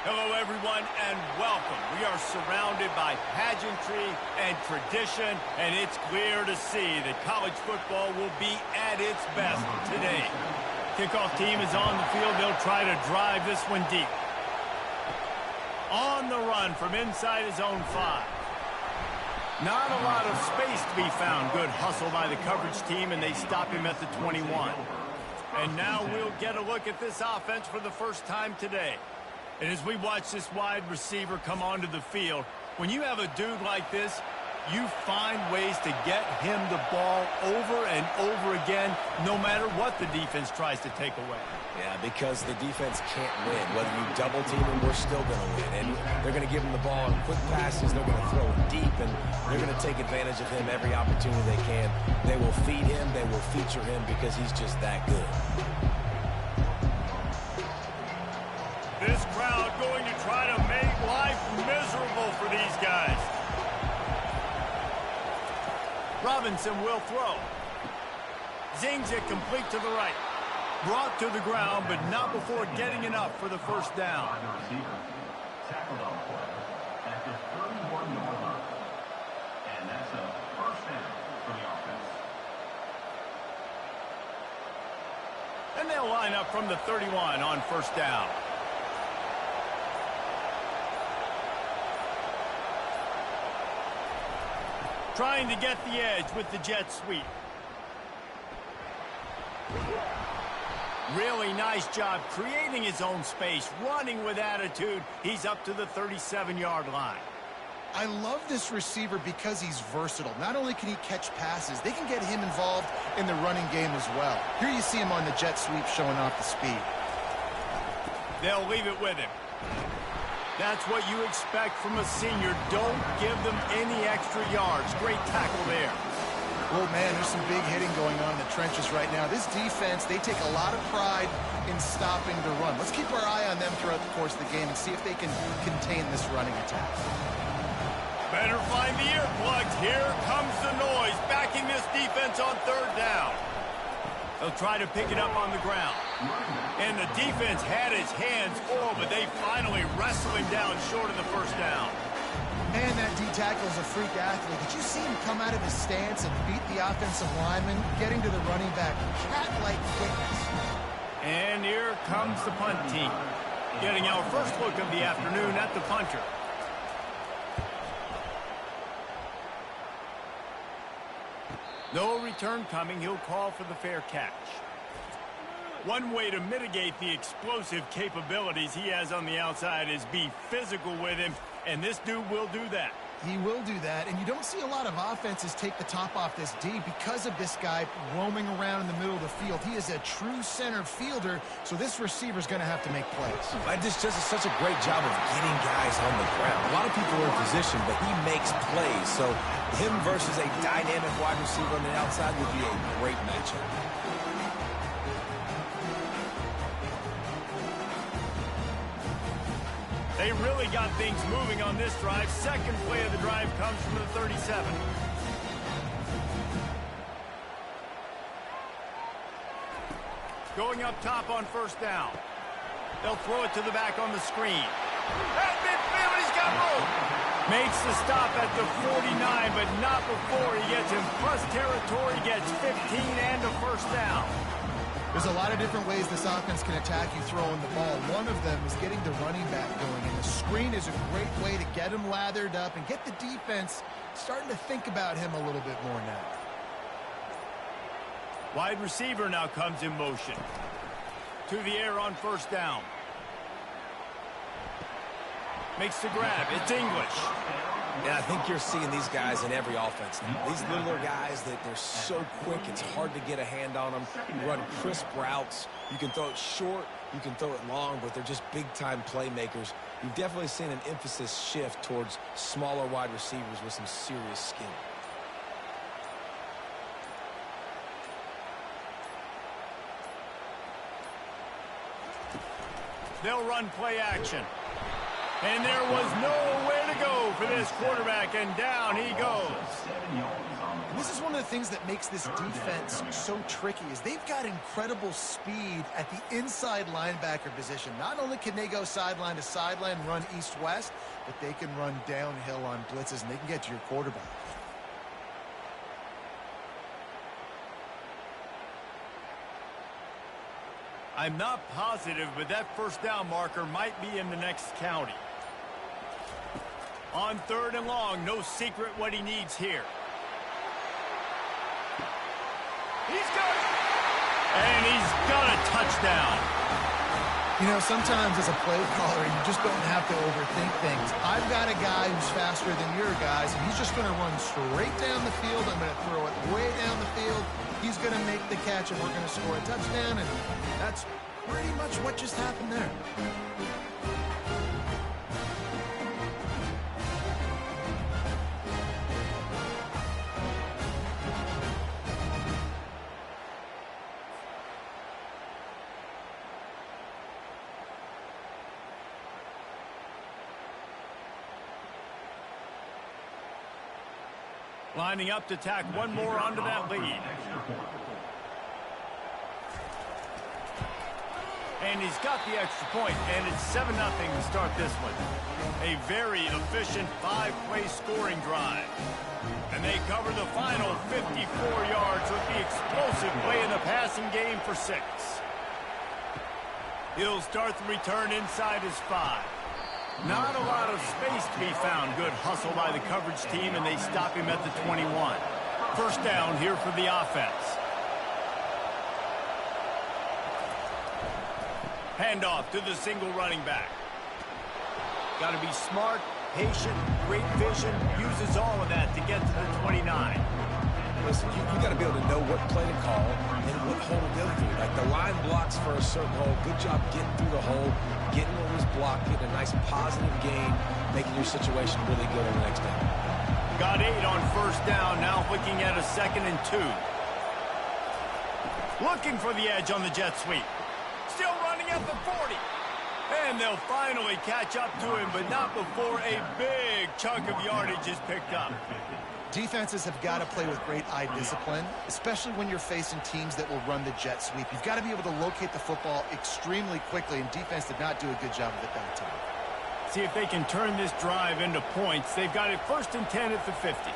Hello, everyone, and welcome. We are surrounded by pageantry and tradition, and it's clear to see that college football will be at its best today. Kickoff team is on the field. They'll try to drive this one deep. On the run from inside his own 5. Not a lot of space to be found. Good hustle by the coverage team, and they stop him at the 21. And now we'll get a look at this offense for the first time today. And as we watch this wide receiver come onto the field, when you have a dude like this, you find ways to get him the ball over and over again, no matter what the defense tries to take away. Yeah, because the defense can't win. Whether you double team him, we're still going to win. And they're going to give him the ball in quick passes. They're going to throw it deep, and they're going to take advantage of him every opportunity they can. They will feed him. They will feature him because he's just that good. This crowd going to try to make life miserable for these guys. Robinson will throw. Zings it complete to the right. Brought to the ground, but not before getting enough for the first down. Tackled on play at the 31-yard line. And that's a first down for the offense. And they'll line up from the 31 on first down. Trying to get the edge with the jet sweep. Really nice job creating his own space, running with attitude. He's up to the 37-yard line. I love this receiver because he's versatile. Not only can he catch passes, they can get him involved in the running game as well. Here you see him on the jet sweep showing off the speed. They'll leave it with him. That's what you expect from a senior. Don't give them any extra yards. Great tackle there. Oh, man, there's some big hitting going on in the trenches right now. This defense, they take a lot of pride in stopping the run. Let's keep our eye on them throughout the course of the game and see if they can contain this running attack. Better find the earplugs. Here comes the noise, backing this defense on third down. They'll try to pick it up on the ground. And the defense had his hands full, but they finally wrestle him down short of the first down. Man, that D-tackle is a freak athlete. Did you see him come out of his stance and beat the offensive lineman, getting to the running back? Cat-like quickness. And here comes the punt team, getting our first look of the afternoon at the punter. No return coming. He'll call for the fair catch. One way to mitigate the explosive capabilities he has on the outside is be physical with him, and this dude will do that. He will do that, and you don't see a lot of offenses take the top off this D because of this guy roaming around in the middle of the field. He is a true center fielder, so this receiver's going to have to make plays. This just is such a great job of getting guys on the ground. A lot of people are in position, but he makes plays, so him versus a dynamic wide receiver on the outside would be a great matchup. They really got things moving on this drive. Second play of the drive comes from the 37. Going up top on first down. They'll throw it to the back on the screen. At midfield, he's got room. Makes the stop at the 49, but not before he gets in plus territory, gets 15 and a first down. There's a lot of different ways this offense can attack you throwing the ball. One of them is getting the running back going, and the screen is a great way to get him lathered up and get the defense starting to think about him a little bit more now. Wide receiver now comes in motion. To the air on first down. Makes the grab. It's English. And I think you're seeing these guys in every offense now. These littler guys, that they're so quick, it's hard to get a hand on them. You run crisp routes. You can throw it short, you can throw it long, but they're just big-time playmakers. You've definitely seen an emphasis shift towards smaller wide receivers with some serious skill. They'll run play action. And there was nowhere to go for this quarterback, and down he goes. This is one of the things that makes this defense so tricky is they've got incredible speed at the inside linebacker position. Not only can they go sideline to sideline, run east-west, but they can run downhill on blitzes, and they can get to your quarterback. I'm not positive, but that first down marker might be in the next county. On 3rd and long, no secret what he needs here. He's got it! And he's got a touchdown. You know, sometimes as a play caller, you just don't have to overthink things. I've got a guy who's faster than your guys, and he's just going to run straight down the field. I'm going to throw it way down the field. He's going to make the catch, and we're going to score a touchdown, and that's pretty much what just happened there. Lining up to tack one more onto that lead. And he's got the extra point, and it's 7-0 to start this one. A very efficient 5-play scoring drive. And they cover the final 54 yards with the explosive play in the passing game for 6. He'll start the return inside his 5. Not a lot of space to be found. Good hustle by the coverage team, and they stop him at the 21. First down here for the offense. Handoff to the single running back. Got to be smart, patient, great vision. Uses all of that to get to the 29. Listen, you got to be able to know what play to call and what hole to go through. Like the line blocks for a certain hole. Good job getting through the hole, getting what was blocked, getting a nice positive gain, making your situation really good on the next down. Got 8 on first down. Now looking at a 2nd and 2. Looking for the edge on the jet sweep. Still running at the 40. And they'll finally catch up to him, but not before a big chunk of yardage is picked up. Defenses have got to play with great eye discipline, especially when you're facing teams that will run the jet sweep. You've got to be able to locate the football extremely quickly, and defense did not do a good job of it that time. See if they can turn this drive into points. They've got it 1st and 10 at the 50.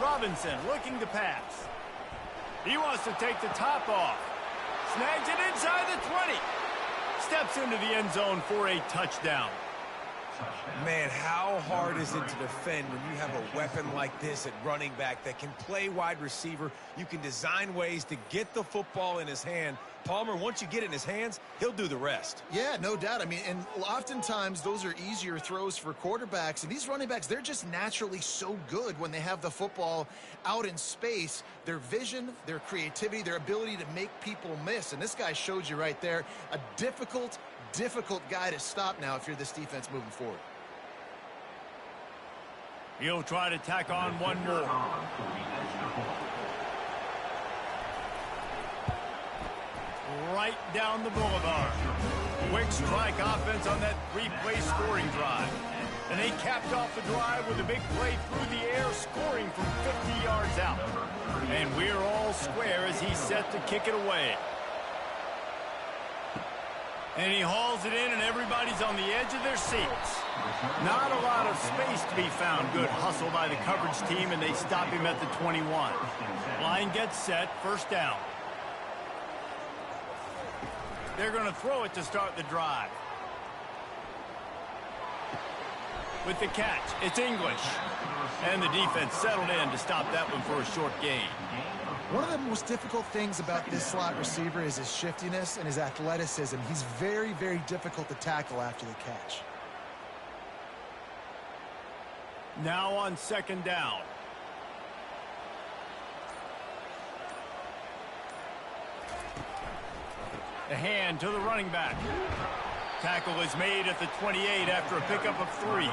Robinson looking to pass. He wants to take the top off. Snags it inside the 20. Steps into the end zone for a touchdown. Man, how hard is it to defend when you have a weapon like this at running back that can play wide receiver? You can design ways to get the football in his hand. Palmer, once you get it in his hands, he'll do the rest. Yeah, no doubt. I mean, and oftentimes those are easier throws for quarterbacks. And these running backs, they're just naturally so good when they have the football out in space. Their vision, their creativity, their ability to make people miss. And this guy showed you right there, a difficult guy to stop now if you're this defense moving forward. He'll try to tack on one more. Right down the boulevard. Quick strike offense on that 3-play scoring drive. And they capped off the drive with a big play through the air, scoring from 50 yards out. And we're all square as he's set to kick it away. And he hauls it in, and everybody's on the edge of their seats. Not a lot of space to be found. Good hustle by the coverage team, and they stop him at the 21. Line gets set, first down. They're going to throw it to start the drive. With the catch, it's English. And the defense settled in to stop that one for a short gain. One of the most difficult things about this slot receiver is his shiftiness and his athleticism. He's very, very difficult to tackle after the catch. Now on 2nd down. The hand to the running back. Tackle is made at the 28 after a pickup of 3.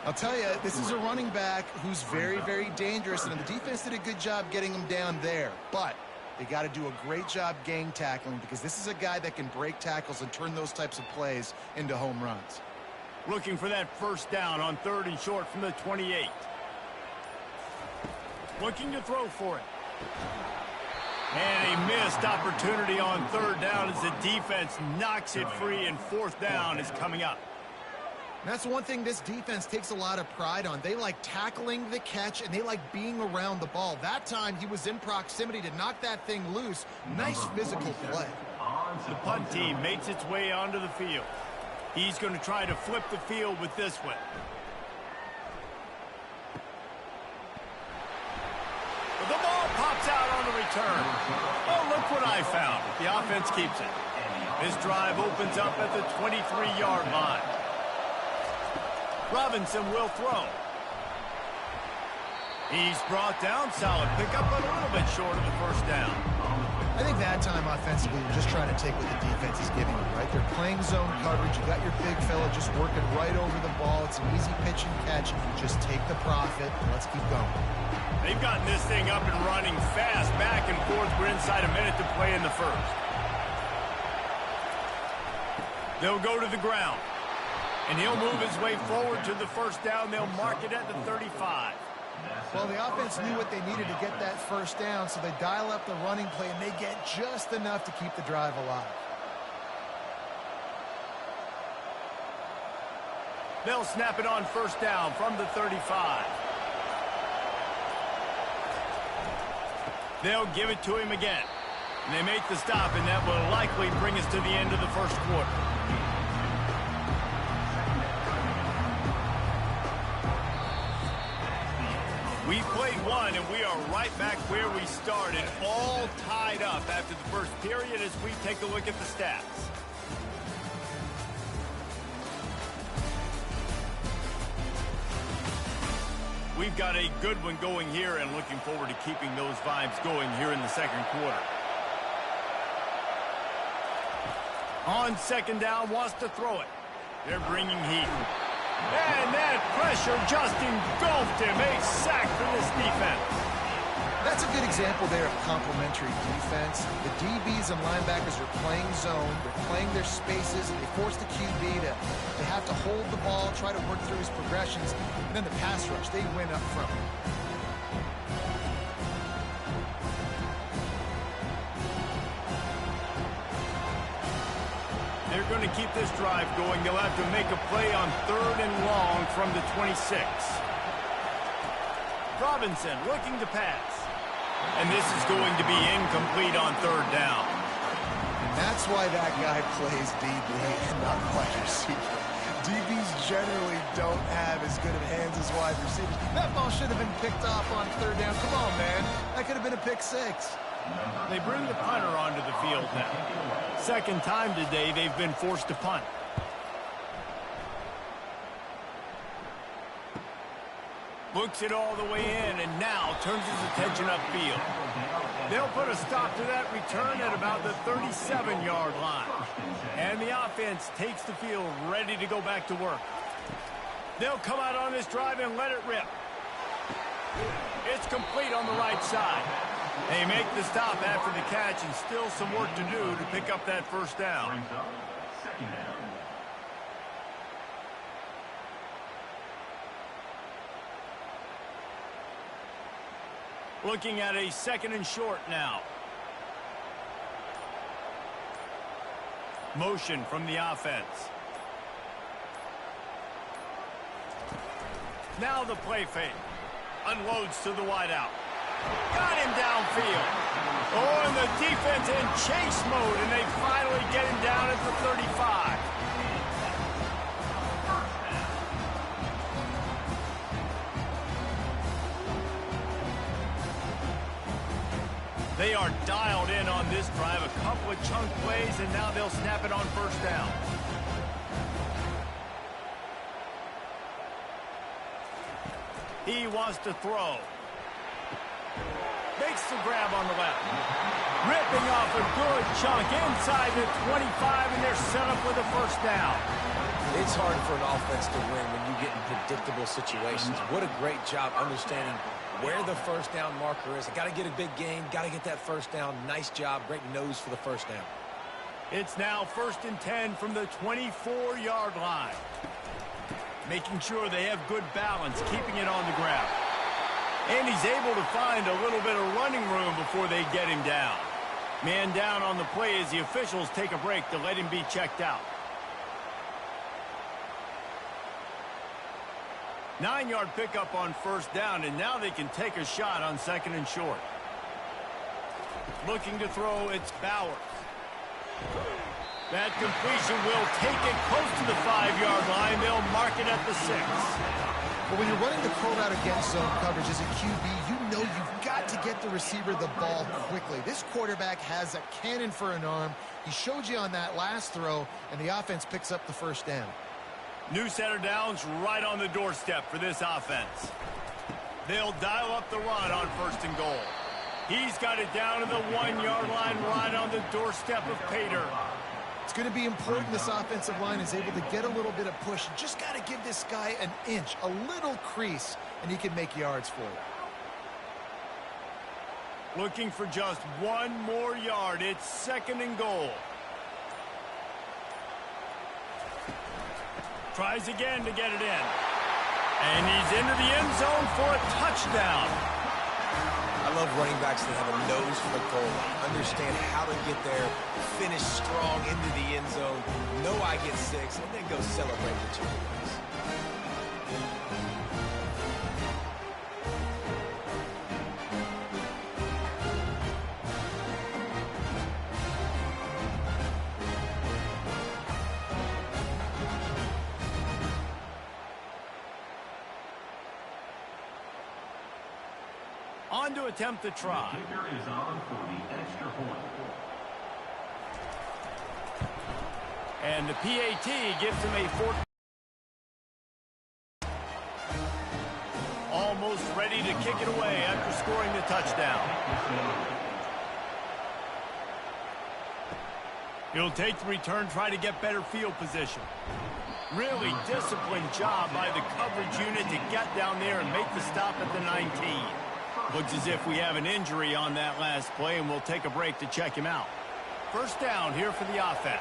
I'll tell you, this is a running back who's very, very dangerous, and the defense did a good job getting him down there. But they got to do a great job gang tackling because this is a guy that can break tackles and turn those types of plays into home runs. Looking for that first down on 3rd and short from the 28. Looking to throw for it. And a missed opportunity on 3rd down as the defense knocks it free, and 4th down is coming up. That's one thing this defense takes a lot of pride on. They like tackling the catch, and they like being around the ball. That time, he was in proximity to knock that thing loose. Nice physical play. The punt team makes its way onto the field. He's going to try to flip the field with this one. The ball pops out on the return. Oh, look what I found. The offense keeps it. This drive opens up at the 23-yard line. Robinson will throw. He's brought down. Solid pickup, but a little bit short of the first down. I think that time offensively, you're just trying to take what the defense is giving you, right? They're playing zone coverage. You got your big fella just working right over the ball. It's an easy pitch and catch. Just take the profit. Let's keep going. They've gotten this thing up and running fast, back and forth. We're inside a minute to play in the first. They'll go to the ground. And he'll move his way forward to the first down. They'll mark it at the 35. Well, the offense knew what they needed to get that first down, so they dial up the running play, and they get just enough to keep the drive alive. They'll snap it on first down from the 35. They'll give it to him again. And they make the stop, and that will likely bring us to the end of the first quarter. We played one, and we are right back where we started, all tied up after the first period as we take a look at the stats. We've got a good one going here, and looking forward to keeping those vibes going here in the second quarter. On 2nd down, wants to throw it. They're bringing heat. And that pressure just engulfed him. A sack for this defense. That's a good example there of complementary defense. The DBs and linebackers are playing zone. They're playing their spaces. They force the QB to have to hold the ball, try to work through his progressions. And then the pass rush, they win up front. They're going to keep this drive going. They'll have to make a play on 3rd and long from the 26. Robinson looking to pass. And this is going to be incomplete on 3rd down. And that's why that guy plays DB and not wide receiver. DBs generally don't have as good of hands as wide receivers. That ball should have been picked off on 3rd down. Come on, man. That could have been a pick 6. They bring the punter onto the field now. Second time today they've been forced to punt. Looks it all the way in and now turns his attention upfield. They'll put a stop to that return at about the 37-yard line. And the offense takes the field ready to go back to work. They'll come out on this drive and let it rip. It's complete on the right side. They make the stop after the catch, and still some work to do to pick up that first down. Looking at a 2nd and short now. Motion from the offense. Now the play fake. Unloads to the wideout. Got him downfield. Oh, and the defense in chase mode, and they finally get him down at the 35. They are dialed in on this drive. A couple of chunk plays, and now they'll snap it on first down. He wants to throw. Makes the grab on the left. Ripping off a good chunk inside the 25, and they're set up with a first down. It's hard for an offense to win when you get in predictable situations. What a great job understanding where the first down marker is. I got to get a big gain, got to get that first down. Nice job, great nose for the first down. It's now 1st and 10 from the 24-yard line. making sure they have good balance, keeping it on the ground. And he's able to find a little bit of running room before they get him down. Man down on the play as the officials take a break to let him be checked out. 9-yard pickup on first down, and now they can take a shot on 2nd and short. Looking to throw, it's Bowers. That completion will take it close to the 5-yard line. They'll mark it at the 6. But when you're running the curl route against zone coverage as a QB, you know you've got to get the receiver the ball quickly. This quarterback has a cannon for an arm. He showed you on that last throw, and the offense picks up the first down. New center downs right on the doorstep for this offense. They'll dial up the run on 1st and goal. He's got it down to the 1-yard line right on the doorstep of Pater. It's going to be important this offensive line is able to get a little bit of push. You just got to give this guy an inch, a little crease, and he can make yards for you. Looking for just 1 more yard. It's 2nd and goal. Tries again to get it in. And he's into the end zone for a touchdown. I love running backs that have a nose for the goal line, understand how to get there, finish strong into the end zone, know I get 6, and then go celebrate the 2 points. On to attempt the try. The kicker is on for the extra point. And the PAT gives him a 4. Almost ready to kick it away after scoring the touchdown. He'll take the return, try to get better field position. Really disciplined job by the coverage unit to get down there and make the stop at the 19. Looks as if we have an injury on that last play, and we'll take a break to check him out. First down here for the offense.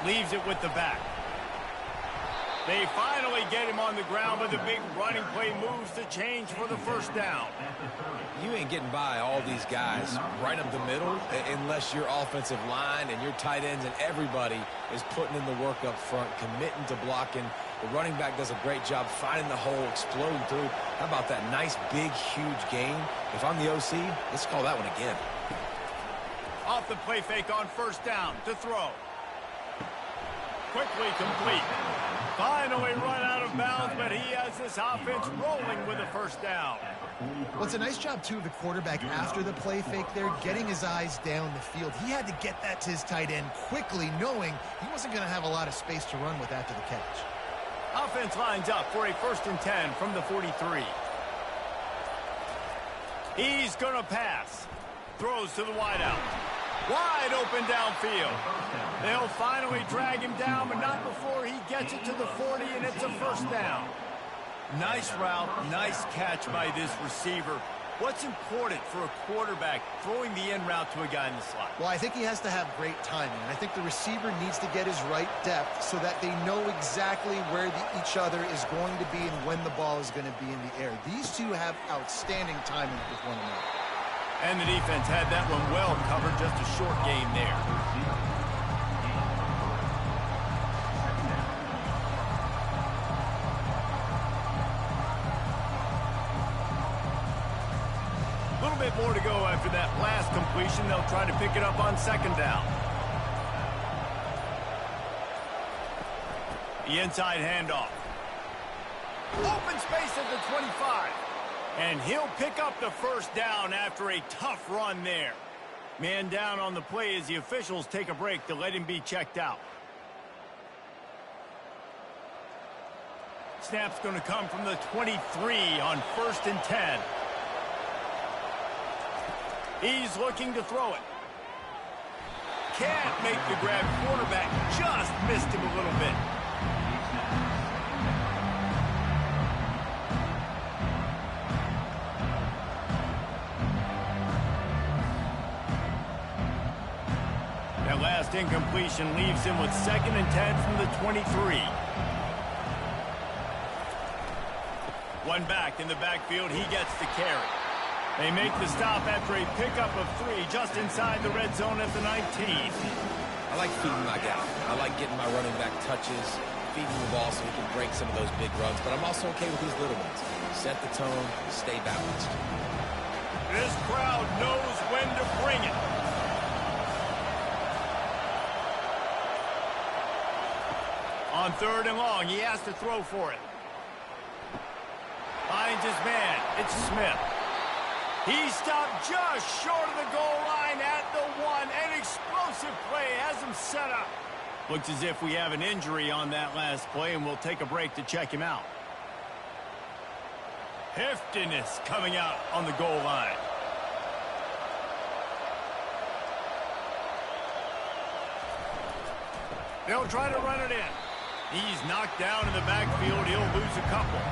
Leaves it with the back. They finally get him on the ground, but the big running play moves the change for the first down. You ain't getting by all these guys right up the middle unless your offensive line and your tight ends and everybody is putting in the work up front, committing to blocking. The running back does a great job finding the hole, exploding through. How about that nice, big, huge gain? If I'm the OC, let's call that one again. Off the play fake on first down to throw. Quickly complete. Finally run out of bounds, but he has this offense rolling with a first down. Well, it's a nice job, too, of the quarterback after the play fake there, getting his eyes down the field. He had to get that to his tight end quickly, knowing he wasn't going to have a lot of space to run with after the catch. Offense lines up for a 1st and 10 from the 43. He's going to pass. Throws to the wideout. Wide open downfield. They'll finally drag him down, but not before he gets it to the 40, and it's a first down. Nice route, nice catch by this receiver. What's important for a quarterback throwing the in route to a guy in the slot? Well, I think he has to have great timing. I think the receiver needs to get his right depth so that they know exactly where each other is going to be and when the ball is going to be in the air. These two have outstanding timing with one another. And the defense had that one well covered, just a short game there. A little bit more to go after that last completion. They'll try to pick it up on 2nd down. The inside handoff. Open space at the 25. And he'll pick up the first down after a tough run there. Man down on the play as the officials take a break to let him be checked out. Snap's going to come from the 23 on 1st and 10. He's looking to throw it. Can't make the grab. Quarterback just missed him a little bit. That last incompletion leaves him with 2nd and 10 from the 23. One back in the backfield. He gets the carry. They make the stop after a pickup of 3 just inside the red zone at the 19. I like feeding my guy. I like getting my running back touches, feeding the ball so he can break some of those big runs, but I'm also okay with these little ones. Set the tone, stay balanced. This crowd knows when to bring it. On 3rd and long, he has to throw for it. Finds his man. It's Smith. He stopped just short of the goal line at the 1. An explosive play has him set up. Looks as if we have an injury on that last play, and we'll take a break to check him out. Heftiness coming out on the goal line. They'll try to run it in. He's knocked down in the backfield. He'll lose a couple.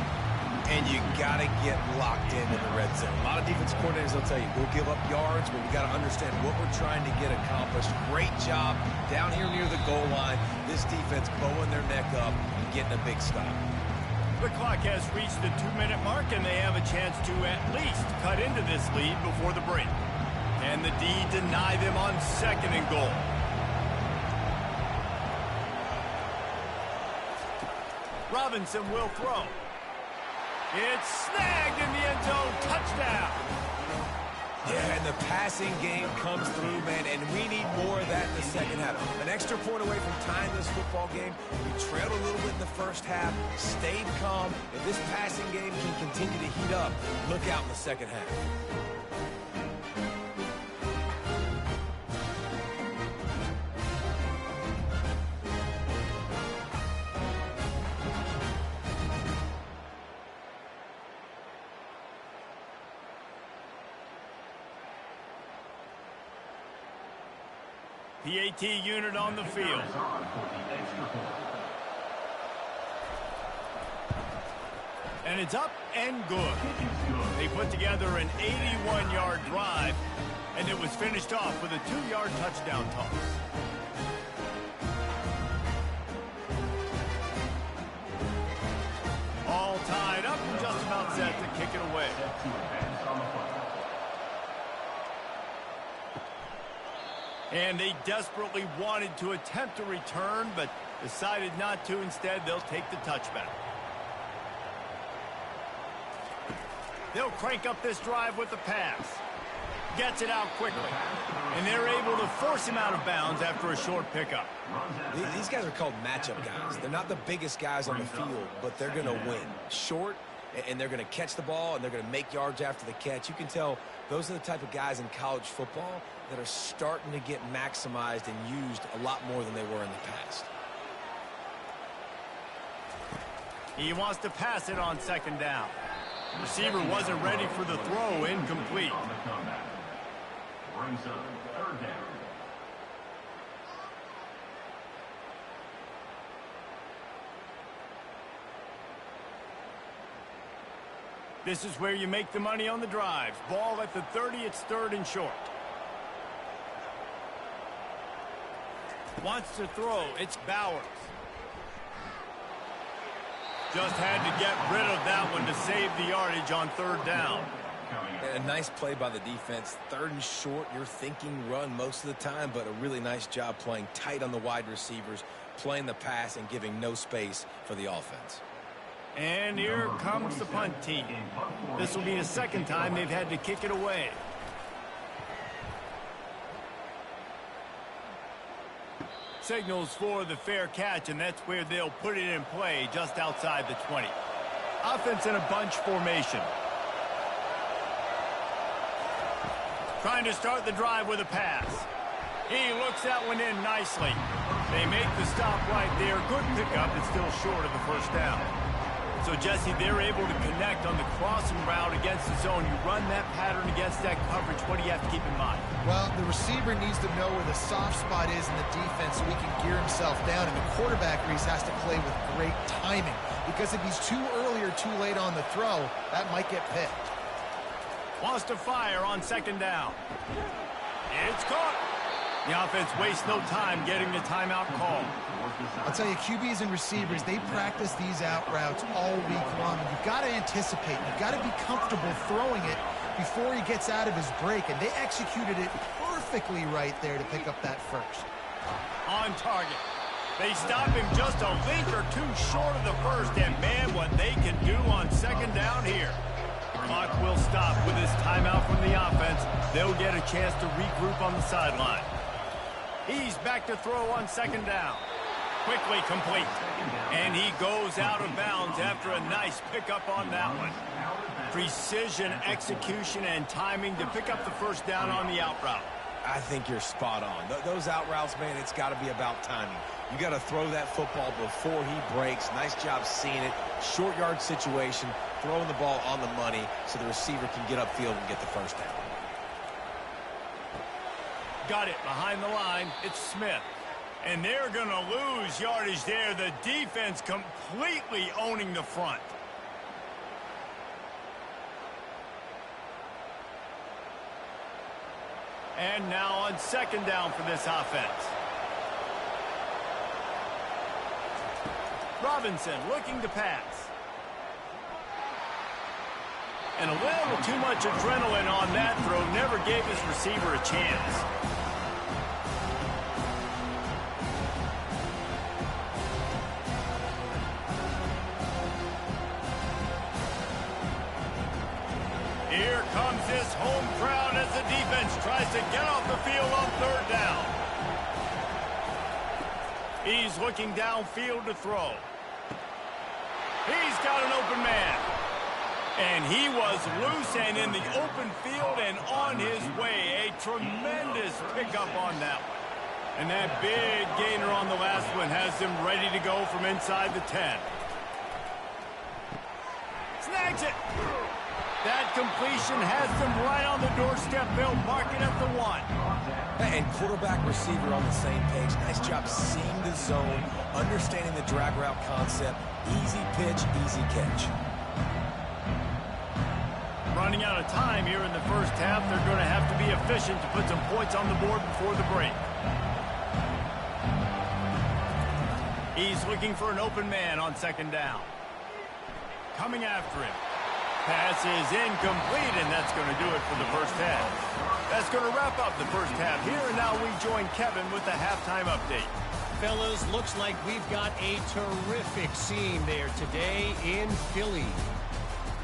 And you got to get locked in the red zone. A lot of defense coordinators will tell you, we'll give up yards, but we got to understand what we're trying to get accomplished. Great job down here near the goal line. This defense bowing their neck up and getting a big stop. The clock has reached the 2-minute mark, and they have a chance to at least cut into this lead before the break. And the D deny them on 2nd and goal. Robinson will throw. It's snagged in the end zone. Touchdown. Yeah, and the passing game comes through, man, and we need more of that in the second half. An extra point away from tying this football game. We trailed a little bit in the first half, stayed calm. If this passing game can continue to heat up, look out in the second half. PAT unit on the field. And it's up and good. They put together an 81-yard drive, and it was finished off with a 2-yard touchdown toss. All tied up and just about set to kick it away. And they desperately wanted to attempt a return, but decided not to. Instead, they'll take the touchback. They'll crank up this drive with the pass. Gets it out quickly. And they're able to force him out of bounds after a short pickup. These guys are called matchup guys. They're not the biggest guys on the field, but they're going to win. Short, and they're going to catch the ball, and they're going to make yards after the catch. You can tell those are the type of guys in college football that are starting to get maximized and used a lot more than they were in the past. He wants to pass it on 2nd down. Receiver wasn't ready for the throw. Incomplete. Brings up 3rd down. This is where you make the money on the drives. Ball at the 30. It's 3rd and short. Wants to throw. It's Bowers. Just had to get rid of that one to save the yardage on 3rd down. A nice play by the defense. 3rd and short, you're thinking run most of the time, but a really nice job playing tight on the wide receivers, playing the pass and giving no space for the offense. And here comes the punt team. This will be the 2nd time they've had to kick it away. Signals for the fair catch, and that's where they'll put it in play just outside the 20. Offense in a bunch formation. Trying to start the drive with a pass. He looks that one in nicely. They make the stop right there. Good pickup. It's still short of the 1st down. So, Jesse, they're able to connect on the crossing route against the zone. You run that pattern against that coverage. What do you have to keep in mind? Well, the receiver needs to know where the soft spot is in the defense so he can gear himself down. And the quarterback, Reese, has to play with great timing. Because if he's too early or too late on the throw, that might get picked. Wants to fire on 2nd down. It's caught. The offense wastes no time getting the timeout call. I'll tell you, QBs and receivers, they practice these out routes all week long. You've got to anticipate. You've got to be comfortable throwing it before he gets out of his break, and they executed it perfectly right there to pick up that first. On target. They stop him just a link or two short of the first, and man, what they can do on second down here. The clock will stop with this timeout from the offense. They'll get a chance to regroup on the sideline. He's back to throw on second down. Quickly complete. And he goes out of bounds after a nice pickup on that one. Precision, execution, and timing to pick up the first down on the out route. I think you're spot on. Those out routes, man, it's got to be about timing. You got to throw that football before he breaks. Nice job seeing it. Short yard situation, throwing the ball on the money so the receiver can get upfield and get the first down. Got it behind the line. It's Smith. And they're going to lose yardage there. The defense completely owning the front. And now on second down for this offense. Robinson looking to pass. And a little too much adrenaline on that throw. Never gave his receiver a chance. Here comes this home crowd as the defense tries to get off the field on third down. He's looking downfield to throw. He's got an open man. And he was loose and in the open field and on his way. A tremendous pickup on that one. And that big gainer on the last one has him ready to go from inside the 10. Snags it. That completion has them right on the doorstep. They'll mark it at the 1. And quarterback receiver on the same page. Nice job seeing the zone, understanding the drag route concept. Easy pitch, easy catch. Running out of time here in the first half. They're going to have to be efficient to put some points on the board before the break. He's looking for an open man on second down. Coming after him. Pass is incomplete, and that's going to do it for the first half. That's going to wrap up the first half here, and now we join Kevin with the halftime update. Fellas, looks like we've got a terrific scene there today in Philly.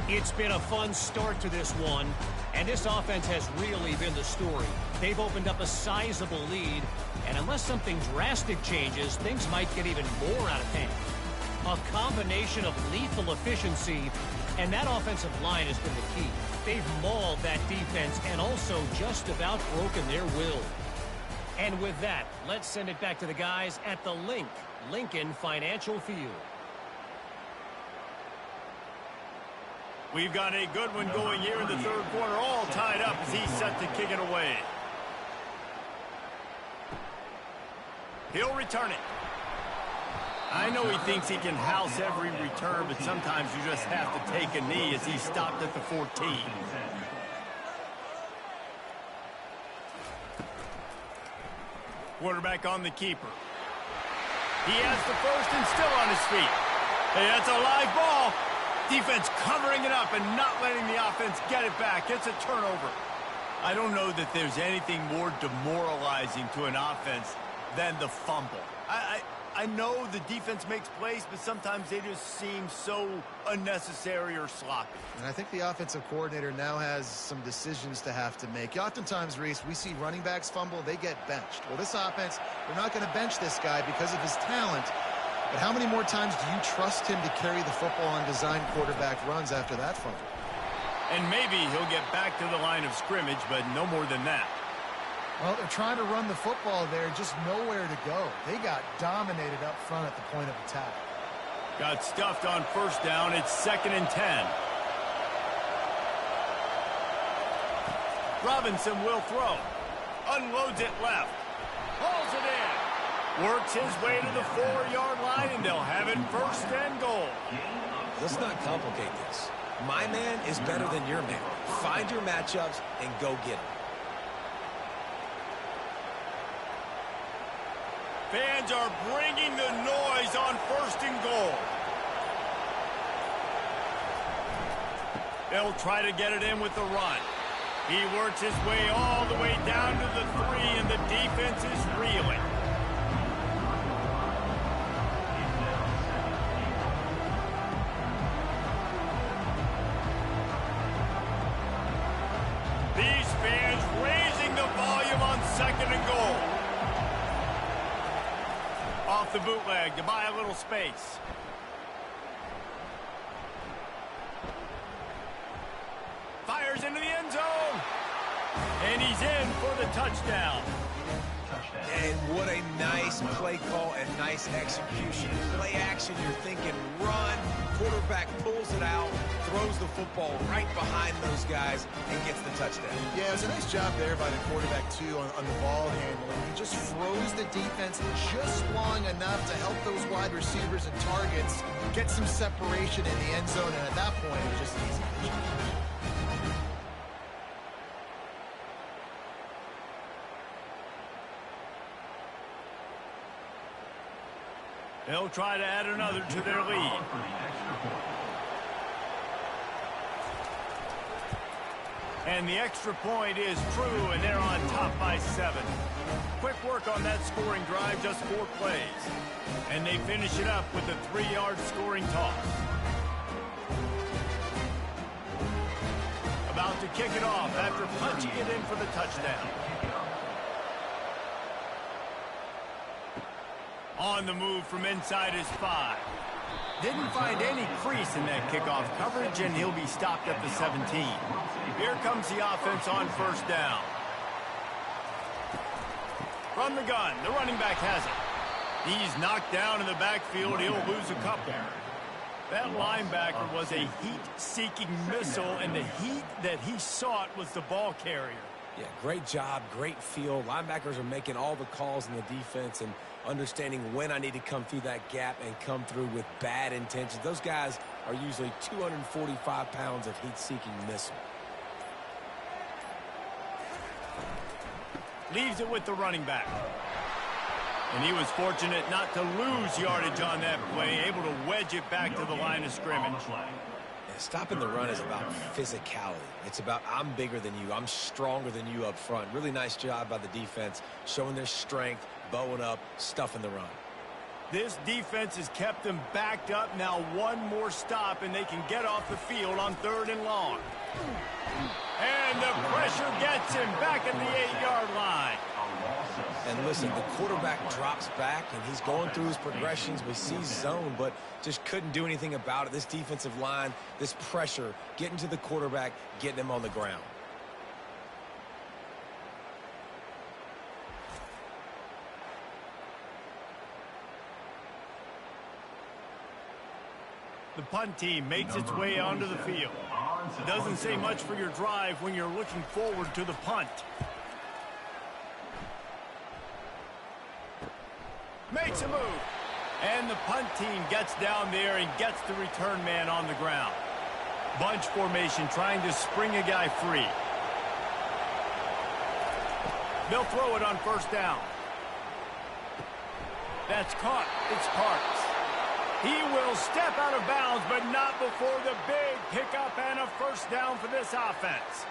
It's been a fun start to this one, and this offense has really been the story. They've opened up a sizable lead, and unless something drastic changes, things might get even more out of hand. A combination of lethal efficiency, and that offensive line has been the key. They've mauled that defense and also just about broken their will. And with that, let's send it back to the guys at the Lincoln Financial Field. We've got a good one going here in the third quarter, all tied up as he's set to kick it away. He'll return it. I know he thinks he can house every return, but sometimes you just have to take a knee as he stopped at the 14. Quarterback on the keeper. He has the first and still on his feet. Hey, that's a live ball. Defense covering it up and not letting the offense get it back. It's a turnover. I don't know that there's anything more demoralizing to an offense than the fumble. I know the defense makes plays, but sometimes they just seem so unnecessary or sloppy. And I think the offensive coordinator now has some decisions to have to make. Oftentimes, Reese, we see running backs fumble, they get benched. Well, this offense, they're not going to bench this guy because of his talent. But how many more times do you trust him to carry the football on design quarterback runs after that fumble? And maybe he'll get back to the line of scrimmage, but no more than that. Well, they're trying to run the football there, just nowhere to go. They got dominated up front at the point of attack. Got stuffed on first down. It's 2nd and 10. Robinson will throw. Unloads it left. Hauls it in. Works his way to the 4-yard line, and they'll have it 1st and goal. Let's not complicate this. My man is better than your man. Find your matchups and go get them. Fans are bringing the noise on 1st and goal. They'll try to get it in with the run. He works his way all the way down to the 3, and the defense is reeling. These fans raising the volume on 2nd and goal. Off the bootleg to buy a little space. Fires into the end zone. And he's in for the touchdown. And what a nice play call and nice execution. Play action, you're thinking run. Quarterback pulls it out, throws the football right behind those guys, and gets the touchdown. Yeah, it was a nice job there by the quarterback, too, on the ball handling. He just froze the defense just long enough to help those wide receivers and targets get some separation in the end zone, and at that point, it was just easy. They'll try to add another to their lead. And the extra point is true, and they're on top by 7. Quick work on that scoring drive, just 4 plays. And they finish it up with a 3-yard scoring toss. About to kick it off after punching it in for the touchdown. On the move from inside his 5. Didn't find any crease in that kickoff coverage, and he'll be stopped at the 17. Here comes the offense on 1st down. From the gun, the running back has it. He's knocked down in the backfield. He'll lose a couple. That linebacker was a heat-seeking missile, and the heat that he sought was the ball carrier. Yeah, great job, great feel. Linebackers are making all the calls in the defense and understanding when I need to come through that gap and come through with bad intentions. Those guys are usually 245 pounds of heat-seeking missile. Leaves it with the running back. And he was fortunate not to lose yardage on that play, able to wedge it back to the line of scrimmage. Yeah, stopping the run is about physicality. It's about I'm bigger than you, I'm stronger than you up front. Really nice job by the defense, showing their strength, bowing up, stuffing the run. This defense has kept them backed up. Now one more stop, and they can get off the field on 3rd and long. And the pressure gets him back at the 8-yard line. And listen, the quarterback drops back, and he's going through his progressions. We see zone, but just couldn't do anything about it. This defensive line, this pressure, getting to the quarterback, getting him on the ground. The punt team makes its way onto the field. Doesn't say much for your drive when you're looking forward to the punt. Makes a move. And the punt team gets down there and gets the return man on the ground. Bunch formation trying to spring a guy free. They'll throw it on 1st down. That's caught. It's Parks. He will step out of bounds, but not before the big pickup and a 1st down for this offense.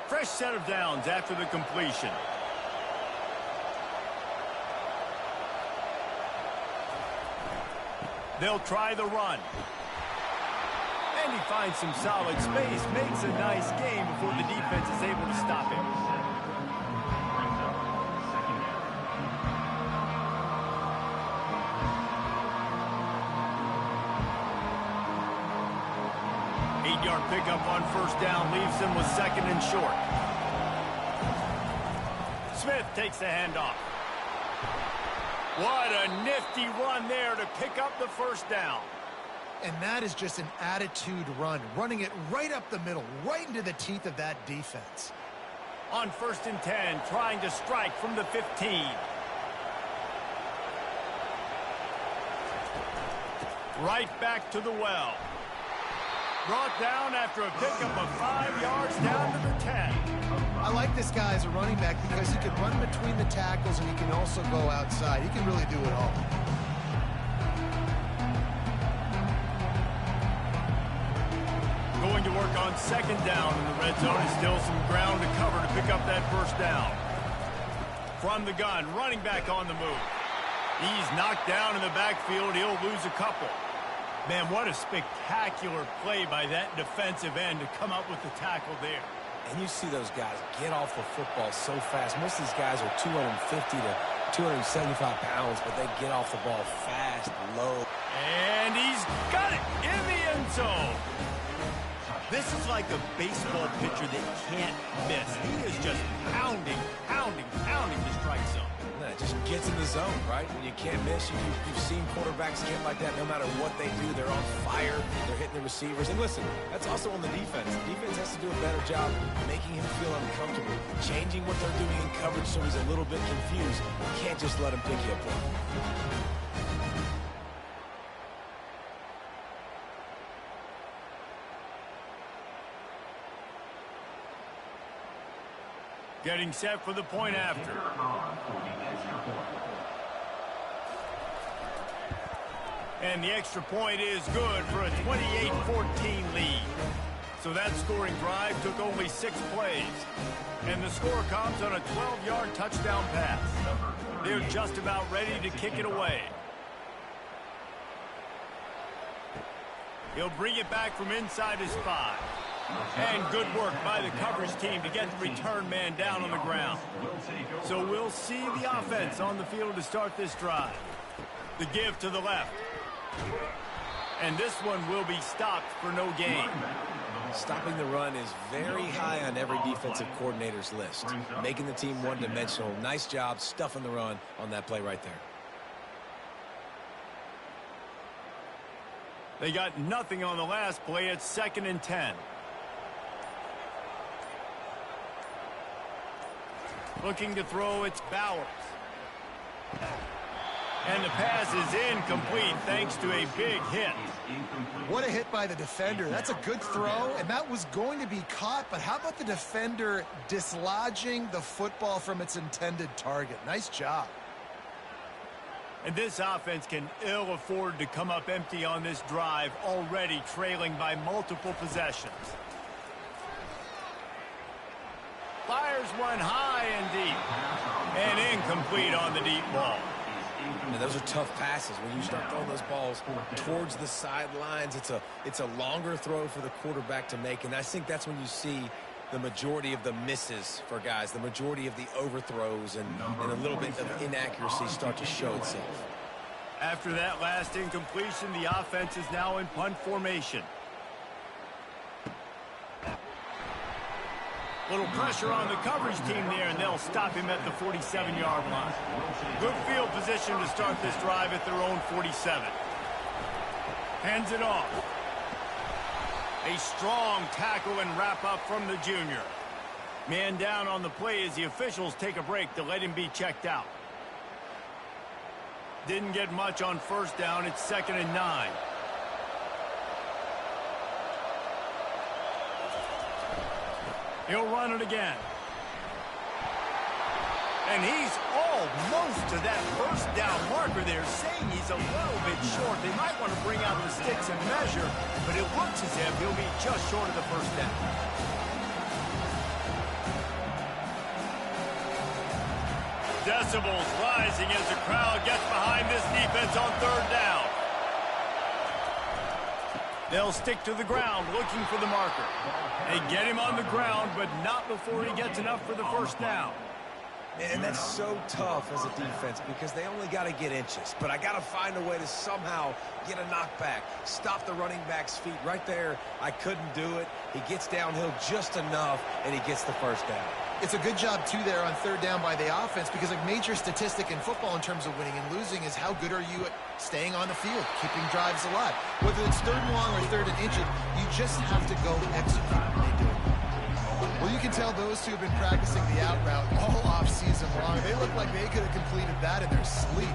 Fresh set of downs after the completion. They'll try the run. And he finds some solid space, makes a nice game before the defense is able to stop him. Yard pickup on 1st down leaves him with 2nd and short. Smith takes the handoff. What a nifty run there to pick up the 1st down. And that is just an attitude run, running it right up the middle, right into the teeth of that defense. On 1st and 10, trying to strike from the 15. Right back to the well. Brought down after a pickup of 5 yards down to the 10. I like this guy as a running back because he can run between the tackles and he can also go outside. He can really do it all. Going to work on second down in the red zone. Is still some ground to cover to pick up that first down. From the gun, running back on the move. He's knocked down in the backfield. He'll lose a couple. Man, what a spectacular play by that defensive end to come up with the tackle there. And you see those guys get off the football so fast. Most of these guys are 250 to 275 pounds, but they get off the ball fast, low. And he's got it in the end zone. This is like a baseball pitcher that can't miss. He is just pounding the strike zone. It just gets in the zone, right? When you can't miss, you've seen quarterbacks get like that. No matter what they do, they're on fire. They're hitting the receivers. And listen, that's also on the defense. The defense has to do a better job making him feel uncomfortable, changing what they're doing in coverage so he's a little bit confused. You can't just let him pick you apart. Getting set for the point after. And the extra point is good for a 28-14 lead. So that scoring drive took only 6 plays. And the score comes on a 12-yard touchdown pass. They're just about ready to kick it away. He'll bring it back from inside his 5. And good work by the coverage team to get the return man down on the ground. So we'll see the offense on the field to start this drive. The give to the left. And this one will be stopped for no gain. Stopping the run is very high on every defensive coordinator's list. Making the team one-dimensional. Nice job stuffing the run on that play right there. They got nothing on the last play. It's 2nd and 10. Looking to throw, it's Bowers. And the pass is incomplete thanks to a big hit. What a hit by the defender. That's a good throw, and that was going to be caught, but how about the defender dislodging the football from its intended target? Nice job. And this offense can ill afford to come up empty on this drive, already trailing by multiple possessions. Fires one high and deep. And incomplete on the deep ball. And those are tough passes. When you start throwing those balls towards the sidelines, it's a longer throw for the quarterback to make. And I think that's when you see the majority of the misses for guys, the majority of the overthrows and a little bit of inaccuracy start to show itself. After that last incompletion, the offense is now in punt formation. Little pressure on the coverage team there, and they'll stop him at the 47-yard line. Good field position to start this drive at their own 47. Hands it off. A strong tackle and wrap up from the junior. Man down on the play as the officials take a break to let him be checked out. Didn't get much on first down. It's 2nd and 9. He'll run it again. And he's almost to that first down marker there, saying he's a little bit short. They might want to bring out the sticks and measure, but it looks as if he'll be just short of the first down. Decibels rising as the crowd gets behind this defense on 3rd down. They'll stick to the ground looking for the marker. They get him on the ground, but not before he gets enough for the first down. And that's so tough as a defense because they only got to get inches. But I got to find a way to somehow get a knockback, stop the running back's feet. Right there, I couldn't do it. He gets downhill just enough, and he gets the first down. It's a good job, too, there on 3rd down by the offense because a major statistic in football in terms of winning and losing is how good are you at staying on the field, keeping drives alive. Whether it's 3rd and long or 3rd and inches, you just have to go execute. They do it. Well, you can tell those two have been practicing the out route all off-season long. They look like they could have completed that in their sleep.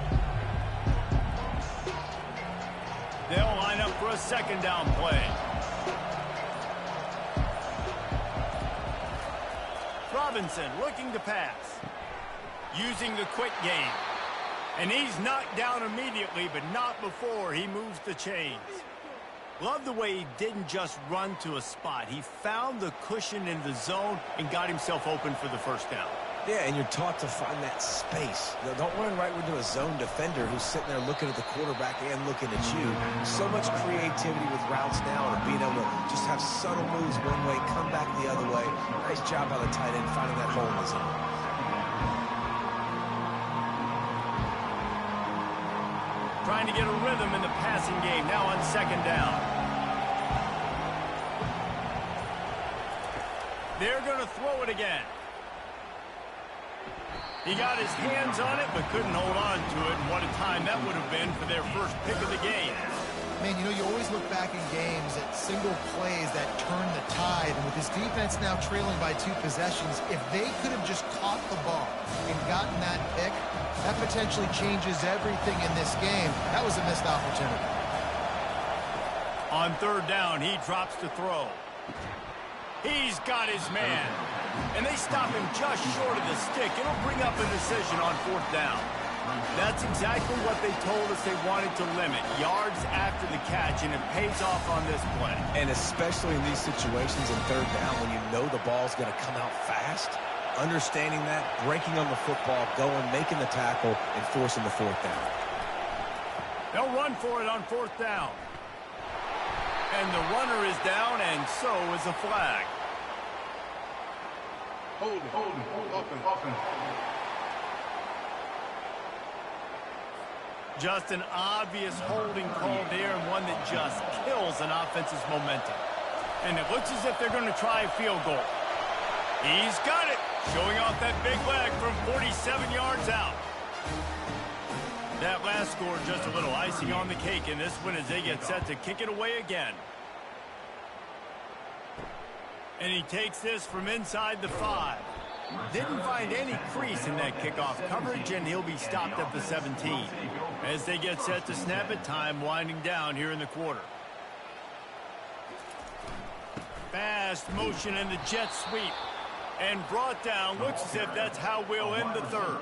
They'll line up for a 2nd down play. From Robinson looking to pass. Using the quick game. And he's knocked down immediately, but not before he moves the chains. Love the way he didn't just run to a spot. He found the cushion in the zone and got himself open for the first down. Yeah, and you're taught to find that space. Don't run right into a zone defender who's sitting there looking at the quarterback and looking at you. So much creativity with routes now and being able to just have subtle moves one way, come back the other way. Nice job by the tight end finding that hole in the zone. Trying to get a rhythm in the passing game now on second down. They're going to throw it again. He got his hands on it, but couldn't hold on to it. And what a time that would have been for their first pick of the game. Man, you know, you always look back in games at single plays that turn the tide. And with this defense now trailing by 2 possessions, if they could have just caught the ball and gotten that pick, that potentially changes everything in this game. That was a missed opportunity. On third down, he drops to throw. He's got his man. And they stop him just short of the stick. It'll bring up a decision on fourth down. That's exactly what they told us they wanted to limit. Yards after the catch, and it pays off on this play. And especially in these situations in third down when you know the ball's going to come out fast, understanding that, breaking on the football, going, making the tackle, and forcing the fourth down. They'll run for it on fourth down. And the runner is down, and so is a flag. Hold, offense. Just an obvious holding call there, and one that just kills an offense's momentum. And it looks as if they're going to try a field goal. He's got it, showing off that big leg from 47 yards out. That last score just a little icing on the cake in this one as they get set to kick it away again. And he takes this from inside the 5. Didn't find any crease in that kickoff coverage, and he'll be stopped at the 17. As they get set to snap it, time winding down here in the quarter. Fast motion and the jet sweep. And brought down. Looks as if that's how we'll end the third.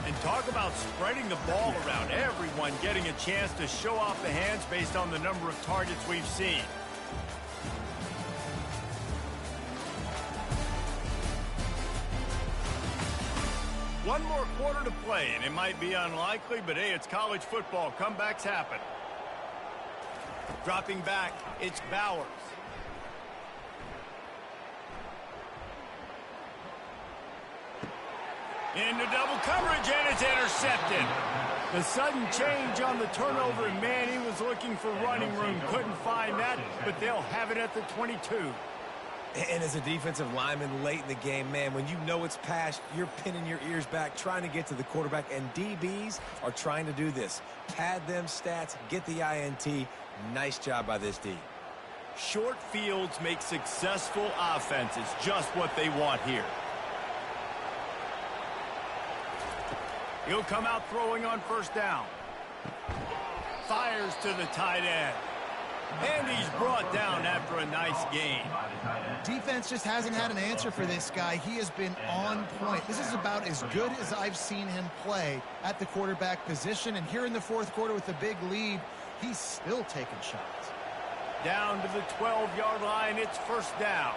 And talk about spreading the ball around. Everyone getting a chance to show off the hands based on the number of targets we've seen. One more quarter to play, and it might be unlikely, but hey, it's college football. Comebacks happen. Dropping back, it's Bowers. Into double coverage, and it's intercepted. The sudden change on the turnover, and man, he was looking for running room. Couldn't find that, but they'll have it at the 22. And as a defensive lineman late in the game, man, when you know it's past, you're pinning your ears back, trying to get to the quarterback, and DBs are trying to do this. Pad them stats, get the INT. Nice job by this D. Short fields make successful offenses, just what they want here. He'll come out throwing on first down. Fires to the tight end. And he's brought down after a nice gain. Defense just hasn't had an answer for this guy. He has been on point. This is about as good as I've seen him play at the quarterback position. And here in the fourth quarter with a big lead, he's still taking shots. Down to the 12-yard line, it's first down.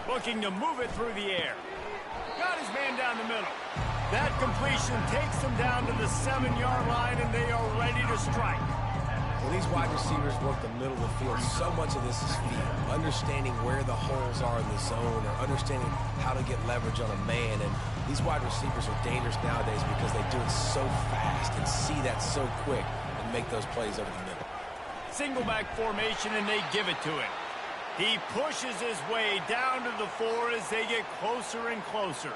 Looking to move it through the air. Got his man down the middle. That completion takes them down to the 7-yard line, and they are ready to strike. When these wide receivers work the middle of the field, so much of this is feel. Understanding where the holes are in the zone, or understanding how to get leverage on a man. And these wide receivers are dangerous nowadays because they do it so fast and see that so quick and make those plays over the middle. Single back formation, and they give it to him. He pushes his way down to the 4 as they get closer and closer.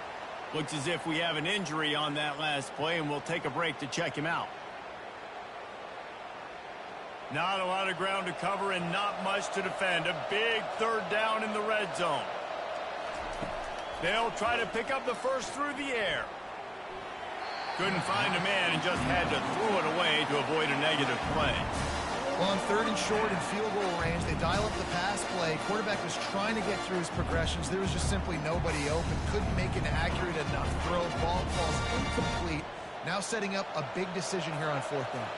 Looks as if we have an injury on that last play, and we'll take a break to check him out. Not a lot of ground to cover and not much to defend. A big third down in the red zone. They'll try to pick up the first through the air. Couldn't find a man and just had to throw it away to avoid a negative play. Well, on 3rd and short and field goal range, they dial up the pass play. Quarterback was trying to get through his progressions. There was just simply nobody open. Couldn't make an accurate enough throw. Ball falls incomplete. Now setting up a big decision here on 4th down.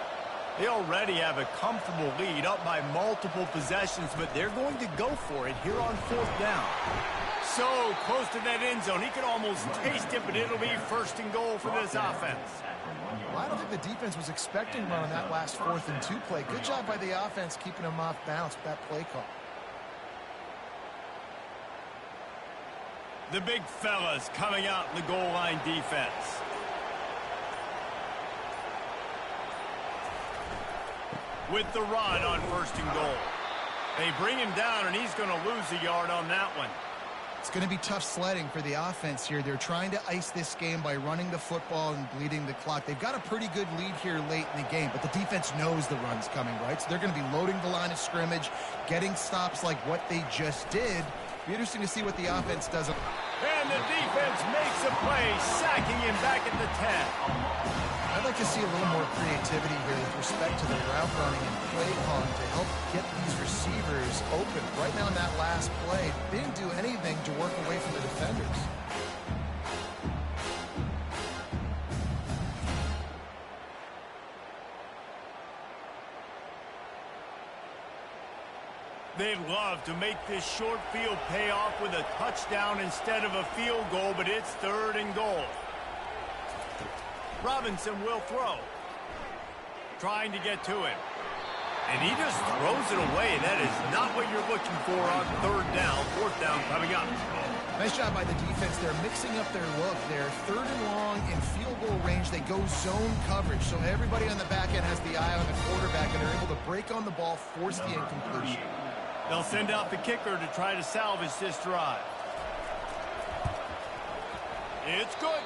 They already have a comfortable lead up by multiple possessions, but they're going to go for it here on 4th down. So close to that end zone. He could almost taste it, but it'll be 1st and goal for this offense. Well, I don't think the defense was expecting run on that last 4th and 2 play. Good job by the offense keeping them off bounce with that play call. The big fellas coming out in the goal line defense. With the run on 1st and goal. They bring him down, and he's going to lose a yard on that one. It's going to be tough sledding for the offense here. They're trying to ice this game by running the football and bleeding the clock. They've got a pretty good lead here late in the game, but the defense knows the run's coming, right? So they're going to be loading the line of scrimmage, getting stops like what they just did. Be interesting to see what the offense does. And the defense makes a play, sacking him back at the 10. I'd like to see a little more creativity here with respect to the route running and play calling to help get these receivers open. Right now in that last play, they didn't do anything to work away from the defenders. They'd love to make this short field pay off with a touchdown instead of a field goal, but it's 3rd and goal. Robinson will throw. Trying to get to him. And he just throws it away. That is not what you're looking for on 3rd down. 4th down coming up. Nice job by the defense. They're mixing up their look. They're 3rd and long in field goal range. They go zone coverage. So everybody on the back end has the eye on the quarterback, and they're able to break on the ball, force the incompletion. They'll send out the kicker to try to salvage this drive. It's good.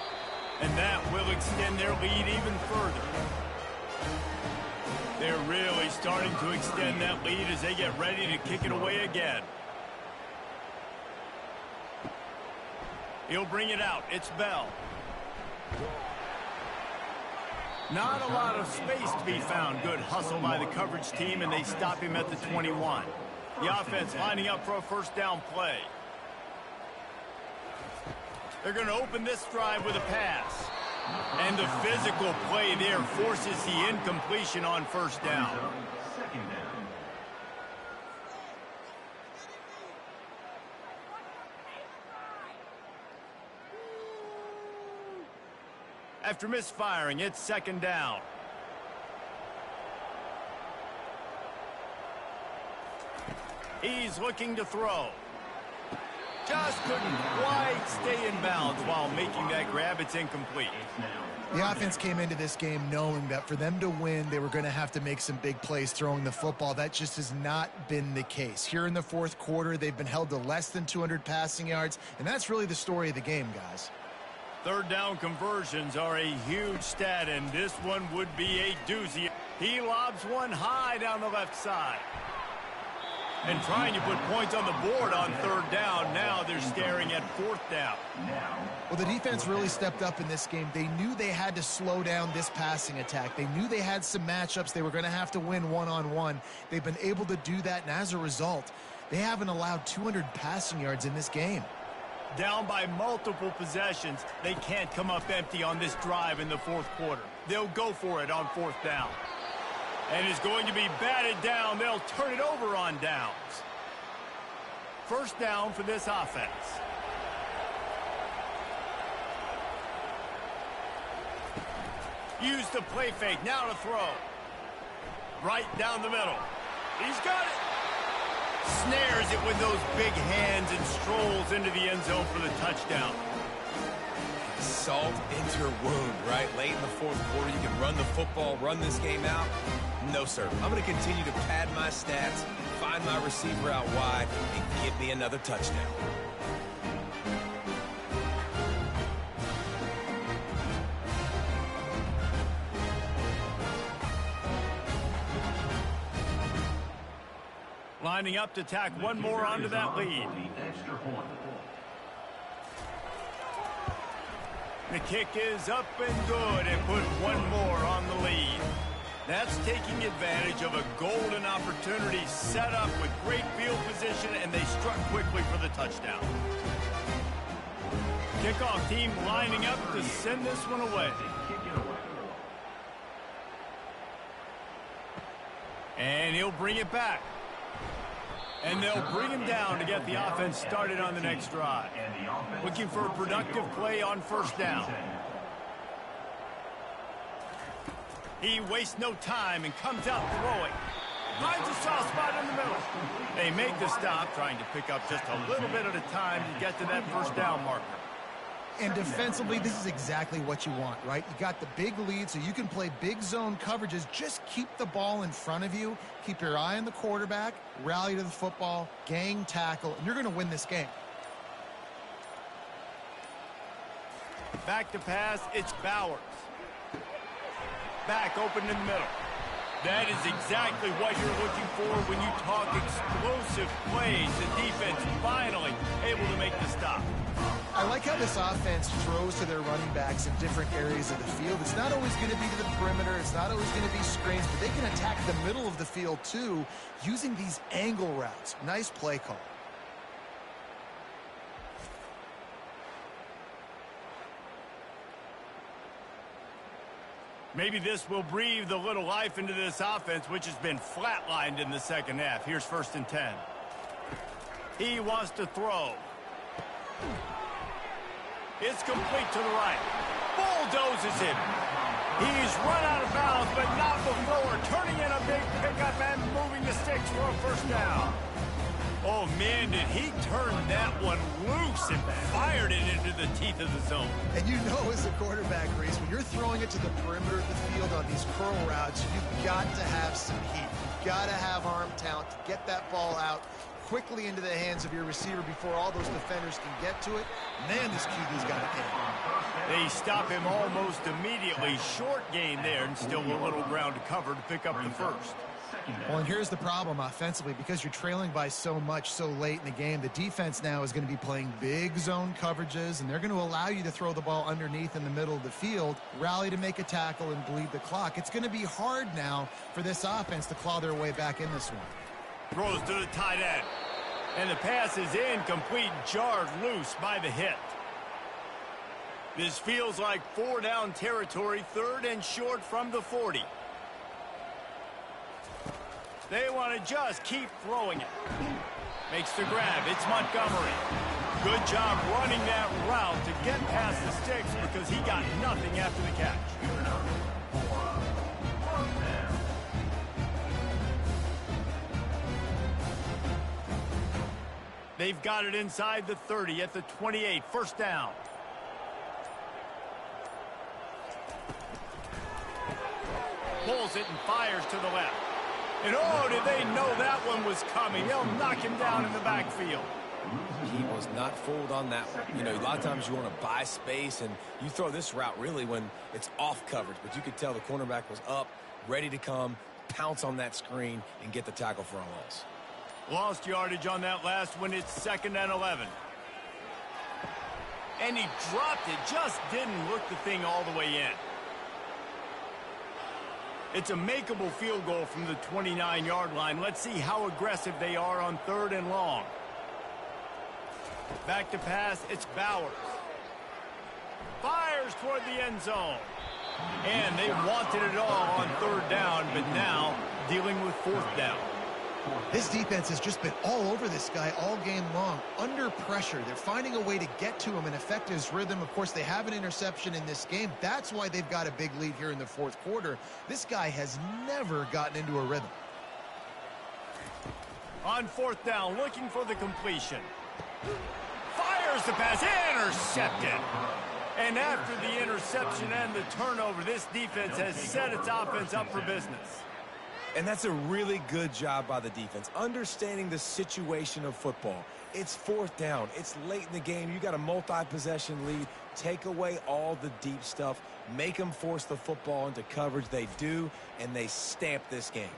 And that will extend their lead even further. They're really starting to extend that lead as they get ready to kick it away again. He'll bring it out. It's Bell. Not a lot of space to be found. Good hustle by the coverage team, and they stop him at the 21. The offense lining up for a 1st down play. They're going to open this drive with a pass. And the physical play there forces the incompletion on 1st down. 2nd down. After misfiring, it's 2nd down. He's looking to throw. Just couldn't quite stay in bounds while making that grab. It's incomplete. The offense came into this game knowing that for them to win, they were going to have to make some big plays throwing the football. That just has not been the case. Here in the 4th quarter, they've been held to less than 200 passing yards, and that's really the story of the game, guys. 3rd down conversions are a huge stat, and this one would be a doozy. He lobs one high down the left side. And trying to put points on the board on 3rd down. Now they're staring at 4th down. Well, the defense really stepped up in this game. They knew they had to slow down this passing attack. They knew they had some matchups they were going to have to win one-on-one. They've been able to do that, and as a result, they haven't allowed 200 passing yards in this game. Down by multiple possessions, they can't come up empty on this drive in the 4th quarter. They'll go for it on 4th down. And is going to be batted down. They'll turn it over on downs. 1st down for this offense. Use the play fake. Now to throw. Right down the middle. He's got it. Snares it with those big hands and strolls into the end zone for the touchdown. Salt into her wound, right? Late in the 4th quarter, you can run the football, run this game out. No, sir. I'm going to continue to pad my stats, find my receiver out wide, and get me another touchdown. Lining up to tack one more onto that lead. The kick is up and good and put one more on the lead. That's taking advantage of a golden opportunity set up with great field position, and they struck quickly for the touchdown. Kickoff team lining up to send this one away. And he'll bring it back. And they'll bring him down to get the offense started on the next drive. Looking for a productive play on first down. He wastes no time and comes out throwing. Finds a soft spot in the middle. They make the stop, trying to pick up just a little bit at a time to get to that first down marker. And defensively, this is exactly what you want, right? You got the big lead, so you can play big zone coverages. Just keep the ball in front of you. Keep your eye on the quarterback. Rally to the football. Gang tackle. And you're going to win this game. Back to pass. It's Bowers. Back open in the middle. That is exactly what you're looking for when you talk explosive plays. The defense finally able to make the stop. I like how this offense throws to their running backs in different areas of the field. It's not always going to be to the perimeter. It's not always going to be screens, but they can attack the middle of the field too using these angle routes. Nice play call. Maybe this will breathe a little life into this offense, which has been flatlined in the second half. Here's 1st and 10. He wants to throw. It's complete to the right. Bulldozes him. He's run out of bounds, but not before turning in a big pickup and moving the sticks for a first down. Oh, man, did he turn that one loose and fired it into the teeth of the zone. And you know as a quarterback, Reese, when you're throwing it to the perimeter of the field on these curl routes, you've got to have some heat. You've got to have arm talent to get that ball out quickly into the hands of your receiver before all those defenders can get to it. Man, this QB's got a game. They stop him almost immediately. Short gain there, and still a little ground to cover to pick up the first. Well, and here's the problem offensively. Because you're trailing by so much so late in the game, the defense now is going to be playing big zone coverages, and they're going to allow you to throw the ball underneath in the middle of the field, rally to make a tackle, and bleed the clock. It's going to be hard now for this offense to claw their way back in this one. Throws to the tight end. And the pass is incomplete, jarred loose by the hit. This feels like 4-down territory, 3rd and short from the 40. They want to just keep throwing it. Makes the grab. It's Montgomery. Good job running that route to get past the sticks because he got nothing after the catch. They've got it inside the 30 at the 28. First down. Pulls it and fires to the left. And oh, did they know that one was coming. They'll knock him down in the backfield. He was not fooled on that one. You know, a lot of times you want to buy space, and you throw this route really when it's off coverage. But you could tell the cornerback was up, ready to come, pounce on that screen, and get the tackle for a loss. Lost yardage on that last one. It's 2nd and 11. And he dropped it. Just didn't look the thing all the way in. It's a makeable field goal from the 29-yard line. Let's see how aggressive they are on 3rd and long. Back to pass. It's Bowers. Fires toward the end zone. And they wanted it all on 3rd down, but now dealing with 4th down. This defense has just been all over this guy all game long. Under pressure. They're finding a way to get to him and affect his rhythm. Of course, they have an interception in this game. That's why they've got a big lead here in the 4th quarter. This guy has never gotten into a rhythm. On 4th down, looking for the completion. Fires the pass. Intercepted. And after the interception and the turnover, this defense has set its offense up for business. And that's a really good job by the defense, understanding the situation of football. It's 4th down. It's late in the game. You got a multi-possession lead. Take away all the deep stuff. Make them force the football into coverage. They do, and they stamp this game.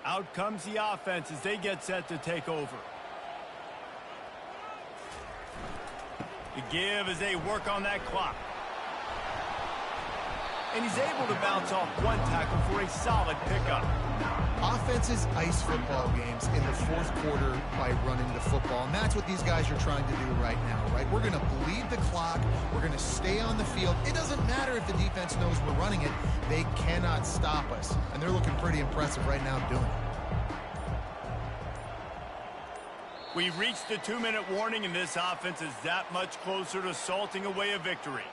Out comes the offense as they get set to take over. The give as they work on that clock. and he's able to bounce off one tackle for a solid pickup. Offenses ice football games in the fourth quarter by running the football, and that's what these guys are trying to do right now, right? We're going to bleed the clock. We're going to stay on the field. It doesn't matter if the defense knows we're running it. They cannot stop us, and they're looking pretty impressive right now doing it. We've reached the 2-minute warning, and this offense is that much closer to salting away a victory.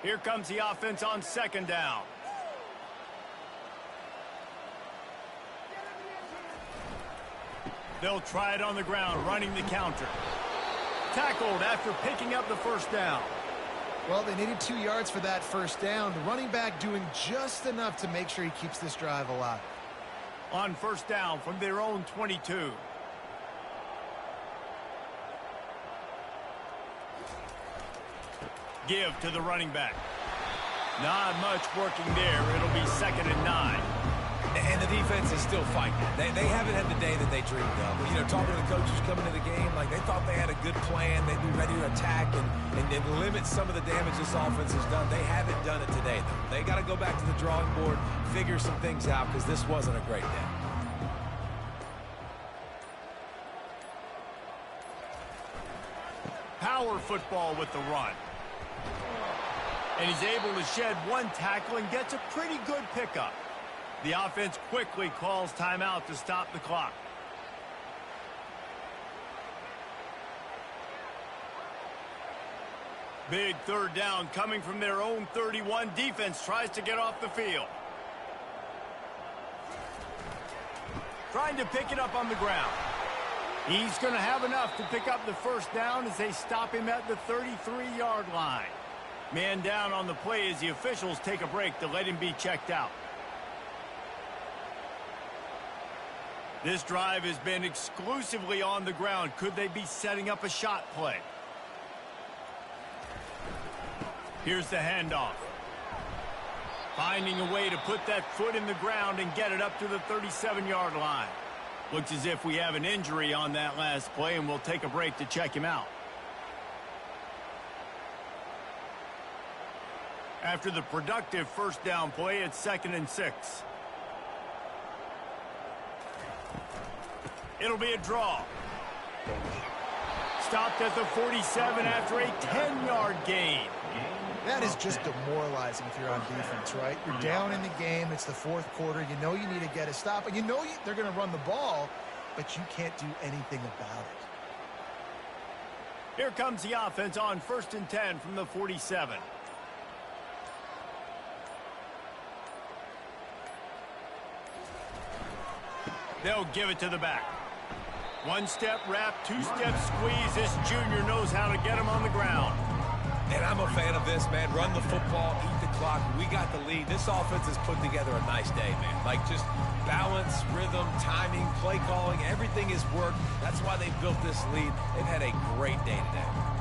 Here comes the offense on second down. They'll try it on the ground, running the counter. Tackled after picking up the first down. Well, they needed 2 yards for that first down. The running back doing just enough to make sure he keeps this drive alive. On first down from their own 22. Give to the running back. Not much working there. It'll be 2nd and 9. And the defense is still fighting. They haven't had the day that they dreamed of. You know, talking to the coaches coming to the game, like they thought they had a good plan. They'd be ready to attack and limit some of the damage this offense has done. They haven't done it today, though. They got to go back to the drawing board, figure some things out, because this wasn't a great day. Power football with the run. And he's able to shed one tackle and gets a pretty good pickup. The offense quickly calls timeout to stop the clock. Big third down coming from their own 31. Defense tries to get off the field. Trying to pick it up on the ground. He's going to have enough to pick up the first down as they stop him at the 33-yard line. Man down on the play as the officials take a break to let him be checked out. This drive has been exclusively on the ground. Could they be setting up a shot play? Here's the handoff. Finding a way to put that foot in the ground and get it up to the 37-yard line. Looks as if we have an injury on that last play, and we'll take a break to check him out. After the productive first down play, it's 2nd and 6. It'll be a draw. Stopped at the 47 after a 10-yard gain. That is just demoralizing if you're on defense, right? You're down in the game. It's the fourth quarter. You know you need to get a stop. And you know they're going to run the ball, but you can't do anything about it. Here comes the offense on 1st and 10 from the 47. They'll give it to the back. One-step wrap, two-step squeeze. This junior knows how to get him on the ground. And I'm a fan of this, man. Run the football, eat the clock. We got the lead. This offense has put together a nice day, man. Like just balance, rhythm, timing, play calling, everything has worked. That's why they built this lead. They've had a great day today.